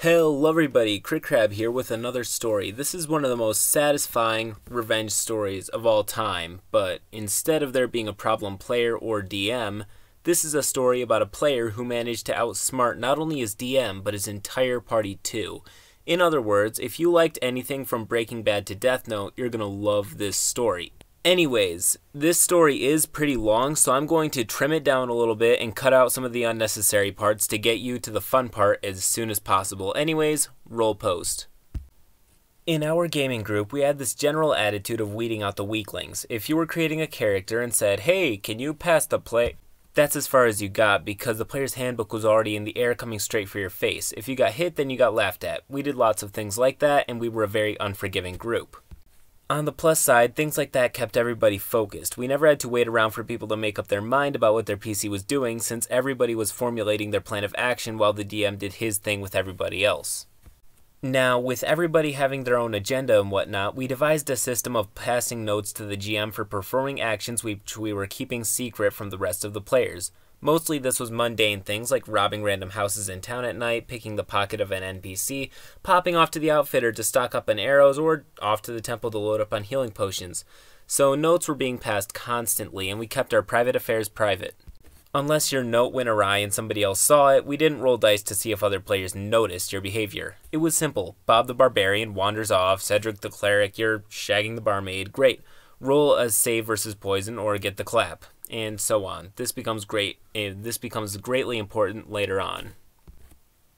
Hello everybody, CritCrab here with another story. This is one of the most satisfying revenge stories of all time, but instead of there being a problem player or DM, this is a story about a player who managed to outsmart not only his DM, but his entire party too. In other words, if you liked anything from Breaking Bad to Death Note, you're gonna love this story. Anyways, this story is pretty long, so I'm going to trim it down a little bit and cut out some of the unnecessary parts to get you to the fun part as soon as possible. Anyways, roll post. In our gaming group, we had this general attitude of weeding out the weaklings. If you were creating a character and said, "Hey, can you pass the play?" That's as far as you got because the player's handbook was already in the air coming straight for your face. If you got hit, then you got laughed at. We did lots of things like that, and we were a very unforgiving group. On the plus side, things like that kept everybody focused. We never had to wait around for people to make up their mind about what their PC was doing, since everybody was formulating their plan of action while the DM did his thing with everybody else. Now, with everybody having their own agenda and whatnot, we devised a system of passing notes to the GM for performing actions which we were keeping secret from the rest of the players. Mostly this was mundane things like robbing random houses in town at night, picking the pocket of an NPC, popping off to the outfitter to stock up on arrows, or off to the temple to load up on healing potions. So notes were being passed constantly, and we kept our private affairs private. Unless your note went awry and somebody else saw it, we didn't roll dice to see if other players noticed your behavior. It was simple. Bob the Barbarian wanders off, Cedric the Cleric, you're shagging the barmaid, great. Roll a save versus poison or get the clap, and so on. This becomes greatly important later on.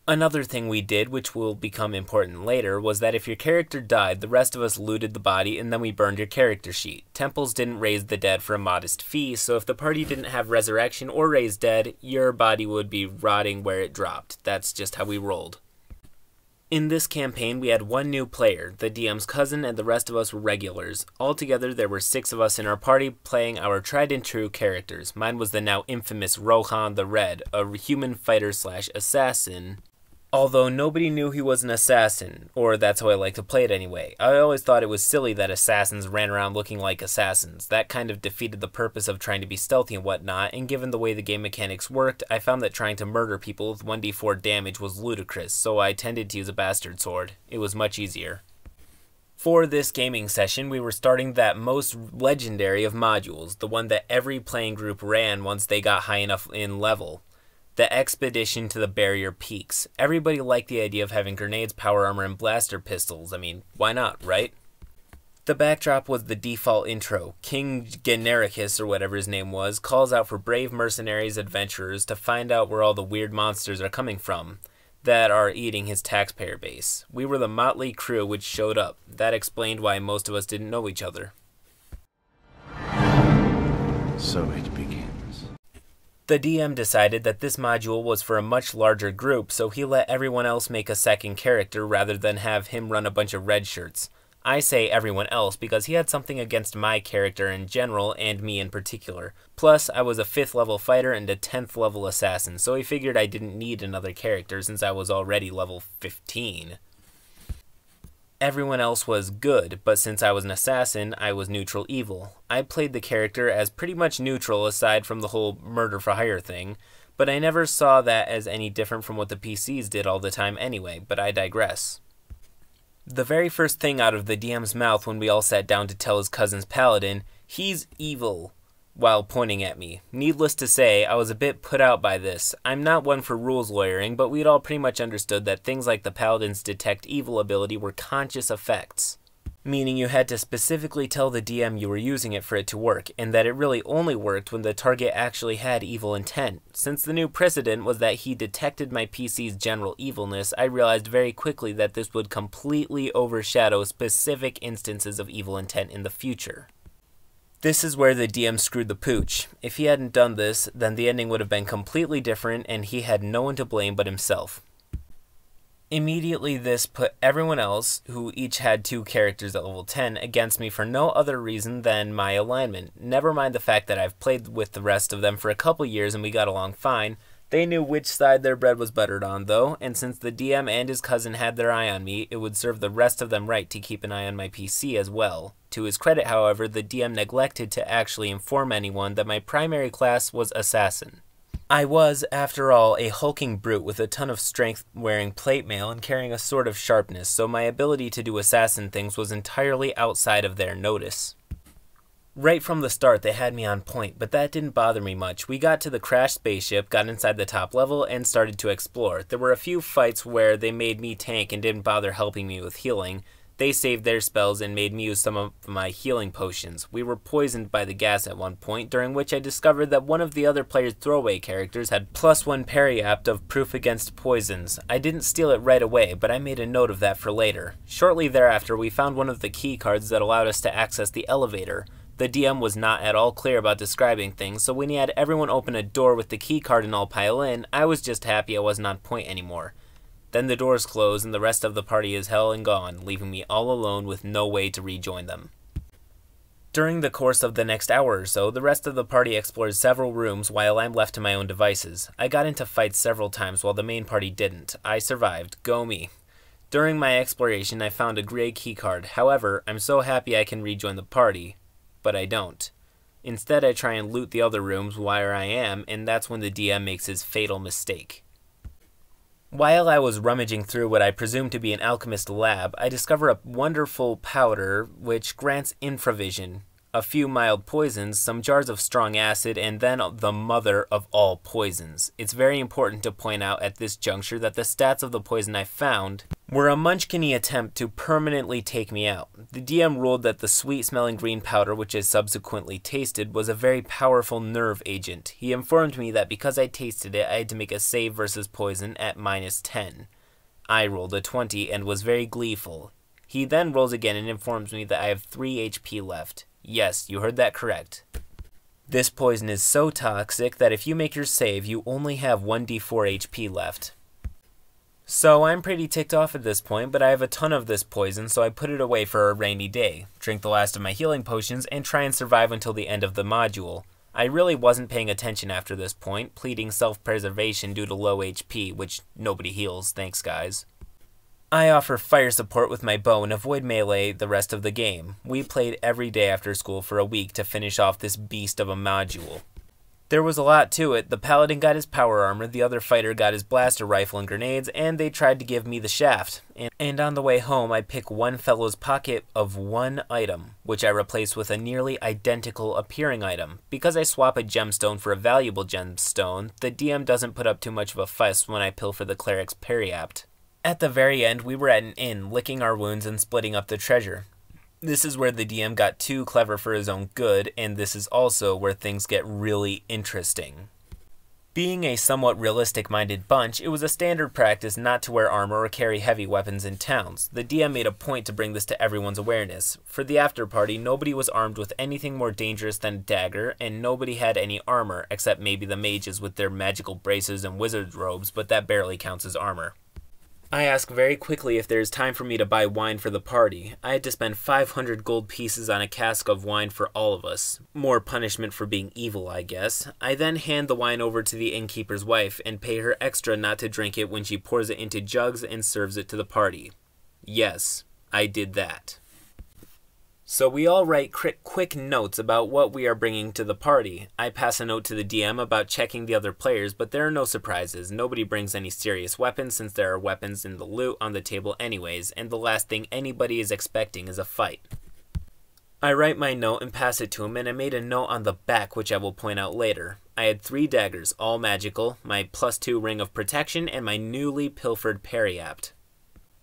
Another thing we did, which will become important later, was that if your character died, the rest of us looted the body and then we burned your character sheet. Temples didn't raise the dead for a modest fee, so if the party didn't have resurrection or raise dead, your body would be rotting where it dropped. That's just how we rolled. In this campaign, we had one new player, the DM's cousin, and the rest of us were regulars. Altogether, there were 6 of us in our party playing our tried-and-true characters. Mine was the now infamous Rohan the Red, a human fighter/assassin. Although nobody knew he was an assassin, or that's how I like to play it anyway. I always thought it was silly that assassins ran around looking like assassins. That kind of defeated the purpose of trying to be stealthy and whatnot, and given the way the game mechanics worked, I found that trying to murder people with 1d4 damage was ludicrous, so I tended to use a bastard sword. It was much easier. For this gaming session, we were starting that most legendary of modules, the one that every playing group ran once they got high enough in level. The expedition to the barrier peaks. Everybody liked the idea of having grenades, power armor, and blaster pistols. I mean, why not, right? The backdrop was the default intro. King Genericus, or whatever his name was, calls out for brave mercenaries adventurers to find out where all the weird monsters are coming from that are eating his taxpayer base. We were the motley crew which showed up. That explained why most of us didn't know each other. So it begins. The DM decided that this module was for a much larger group, so he let everyone else make a second character rather than have him run a bunch of red shirts. I say everyone else because he had something against my character in general and me in particular. Plus, I was a 5th level fighter and a 10th level assassin, so he figured I didn't need another character since I was already level 15. Everyone else was good, but since I was an assassin, I was neutral evil. I played the character as pretty much neutral aside from the whole murder for hire thing, but I never saw that as any different from what the PCs did all the time anyway, but I digress. The very first thing out of the DM's mouth when we all sat down to tell his cousin's paladin, "He's evil," while pointing at me. Needless to say, I was a bit put out by this. I'm not one for rules lawyering, but we'd all pretty much understood that things like the paladin's detect evil ability were conscious effects, meaning you had to specifically tell the DM you were using it for it to work, and that it really only worked when the target actually had evil intent. Since the new precedent was that he detected my PC's general evilness, I realized very quickly that this would completely overshadow specific instances of evil intent in the future. This is where the DM screwed the pooch. If he hadn't done this, then the ending would have been completely different and he had no one to blame but himself. Immediately this put everyone else, who each had 2 characters at level 10, against me for no other reason than my alignment. Never mind the fact that I've played with the rest of them for a couple years and we got along fine. They knew which side their bread was buttered on though, and since the DM and his cousin had their eye on me, it would serve the rest of them right to keep an eye on my PC as well. To his credit, however, the DM neglected to actually inform anyone that my primary class was Assassin. I was, after all, a hulking brute with a ton of strength, wearing plate mail and carrying a sword of sharpness, so my ability to do assassin things was entirely outside of their notice. Right from the start, they had me on point, but that didn't bother me much. We got to the crashed spaceship, got inside the top level, and started to explore. There were a few fights where they made me tank and didn't bother helping me with healing. They saved their spells and made me use some of my healing potions. We were poisoned by the gas at one point, during which I discovered that one of the other player's throwaway characters had +1 parry-apt of proof against poisons. I didn't steal it right away, but I made a note of that for later. Shortly thereafter, we found one of the key cards that allowed us to access the elevator. The DM was not at all clear about describing things, so when he had everyone open a door with the key card and all pile in, I was just happy I wasn't on point anymore. Then the doors close and the rest of the party is hell and gone, leaving me all alone with no way to rejoin them. During the course of the next hour or so, the rest of the party explored several rooms while I'm left to my own devices. I got into fights several times while the main party didn't. I survived. Go me. During my exploration, I found a gray keycard. However, I'm so happy I can rejoin the party, but I don't. Instead, I try and loot the other rooms where I am, and that's when the DM makes his fatal mistake. While I was rummaging through what I presume to be an alchemist lab, I discover a wonderful powder which grants infravision, a few mild poisons, some jars of strong acid, and then the mother of all poisons. It's very important to point out at this juncture that the stats of the poison I found were a munchkin-y attempt to permanently take me out. The DM ruled that the sweet-smelling green powder, which I subsequently tasted, was a very powerful nerve agent. He informed me that because I tasted it, I had to make a save versus poison at -10. I rolled a 20 and was very gleeful. He then rolls again and informs me that I have 3 HP left. Yes, you heard that correct. This poison is so toxic that if you make your save, you only have 1d4 HP left. So I'm pretty ticked off at this point, but I have a ton of this poison, so I put it away for a rainy day, drink the last of my healing potions, and try and survive until the end of the module. I really wasn't paying attention after this point, pleading self-preservation due to low HP, which nobody heals, thanks guys. I offer fire support with my bow and avoid melee the rest of the game. We played every day after school for a week to finish off this beast of a module. There was a lot to it. The paladin got his power armor, the other fighter got his blaster rifle and grenades, and they tried to give me the shaft. And on the way home, I pick one fellow's pocket of one item, which I replace with a nearly identical appearing item. Because I swap a gemstone for a valuable gemstone, the DM doesn't put up too much of a fuss when I pilfer the cleric's parry-apt. At the very end, we were at an inn, licking our wounds and splitting up the treasure. This is where the DM got too clever for his own good, and this is also where things get really interesting. Being a somewhat realistic-minded bunch, it was a standard practice not to wear armor or carry heavy weapons in towns. The DM made a point to bring this to everyone's awareness. For the after-party, nobody was armed with anything more dangerous than a dagger, and nobody had any armor, except maybe the mages with their magical braces and wizard's robes, but that barely counts as armor. I ask very quickly if there is time for me to buy wine for the party. I had to spend 500 gold pieces on a cask of wine for all of us. More punishment for being evil, I guess. I then hand the wine over to the innkeeper's wife and pay her extra not to drink it when she pours it into jugs and serves it to the party. Yes, I did that. So we all write quick notes about what we are bringing to the party. I pass a note to the DM about checking the other players, but there are no surprises. Nobody brings any serious weapons since there are weapons in the loot on the table anyways, and the last thing anybody is expecting is a fight. I write my note and pass it to him, and I made a note on the back which I will point out later. I had 3 daggers, all magical, my +2 ring of protection, and my newly pilfered parry-apt.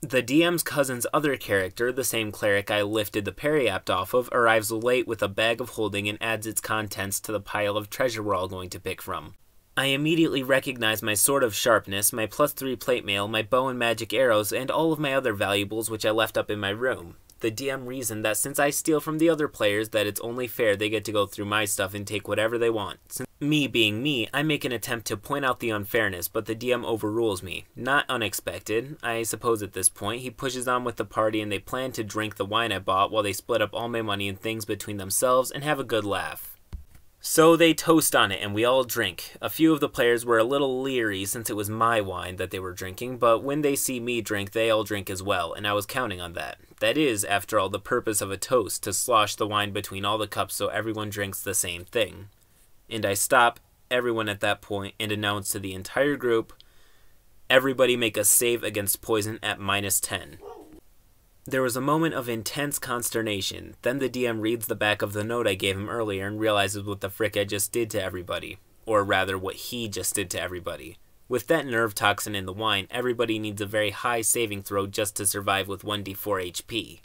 The DM's cousin's other character, the same cleric I lifted the parry-apt off of, arrives late with a bag of holding and adds its contents to the pile of treasure we're all going to pick from. I immediately recognize my sword of sharpness, my +3 plate mail, my bow and magic arrows, and all of my other valuables which I left up in my room. The DM reasoned that since I steal from the other players that it's only fair they get to go through my stuff and take whatever they want. Since me being me, I make an attempt to point out the unfairness, but the DM overrules me. Not unexpected, I suppose at this point. He pushes on with the party and they plan to drink the wine I bought while they split up all my money and things between themselves and have a good laugh. So they toast on it and we all drink. A few of the players were a little leery since it was my wine that they were drinking, but when they see me drink, they all drink as well, and I was counting on that. That is, after all, the purpose of a toast, to slosh the wine between all the cups so everyone drinks the same thing. And I stop everyone at that point and announced to the entire group, everybody make a save against poison at -10. There was a moment of intense consternation. Then the DM reads the back of the note I gave him earlier and realizes what the frick I just did to everybody. Or rather, what he just did to everybody. With that nerve toxin in the wine, everybody needs a very high saving throw just to survive with 1d4 HP.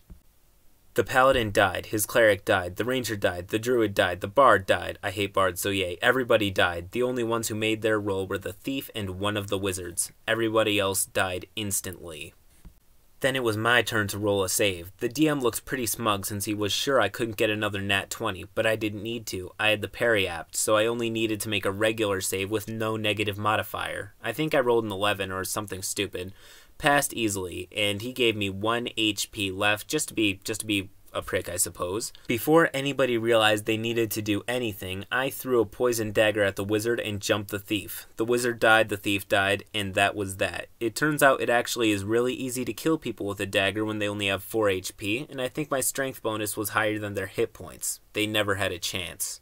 The paladin died, his cleric died, the ranger died, the druid died, the bard died. I hate bards, so yay. Everybody died. The only ones who made their roll were the thief and one of the wizards. Everybody else died instantly. Then it was my turn to roll a save. The DM looks pretty smug since he was sure I couldn't get another nat 20, but I didn't need to. I had the parry apt, so I only needed to make a regular save with no negative modifier. I think I rolled an 11 or something stupid. Passed easily, and he gave me 1 HP left, just to be a prick, I suppose. Before anybody realized they needed to do anything, I threw a poison dagger at the wizard and jumped the thief. The wizard died, the thief died, and that was that. It turns out it actually is really easy to kill people with a dagger when they only have 4 HP, and I think my strength bonus was higher than their hit points. They never had a chance.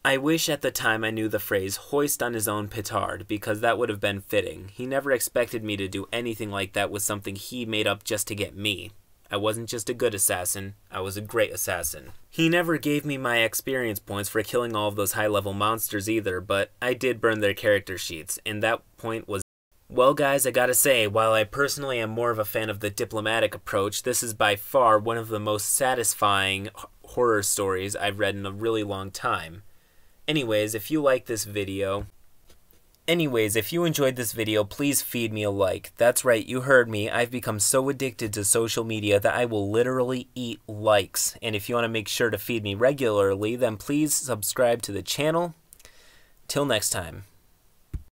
I wish at the time I knew the phrase hoist on his own petard, because that would have been fitting. He never expected me to do anything like that with something he made up just to get me. I wasn't just a good assassin, I was a great assassin. He never gave me my experience points for killing all of those high-level monsters either, but I did burn their character sheets, and that point was... Well guys, I gotta say, while I personally am more of a fan of the diplomatic approach, this is by far one of the most satisfying horror stories I've read in a really long time. Anyways, if you enjoyed this video, please feed me a like. That's right, you heard me. I've become so addicted to social media that I will literally eat likes. And if you want to make sure to feed me regularly, then please subscribe to the channel. Till next time.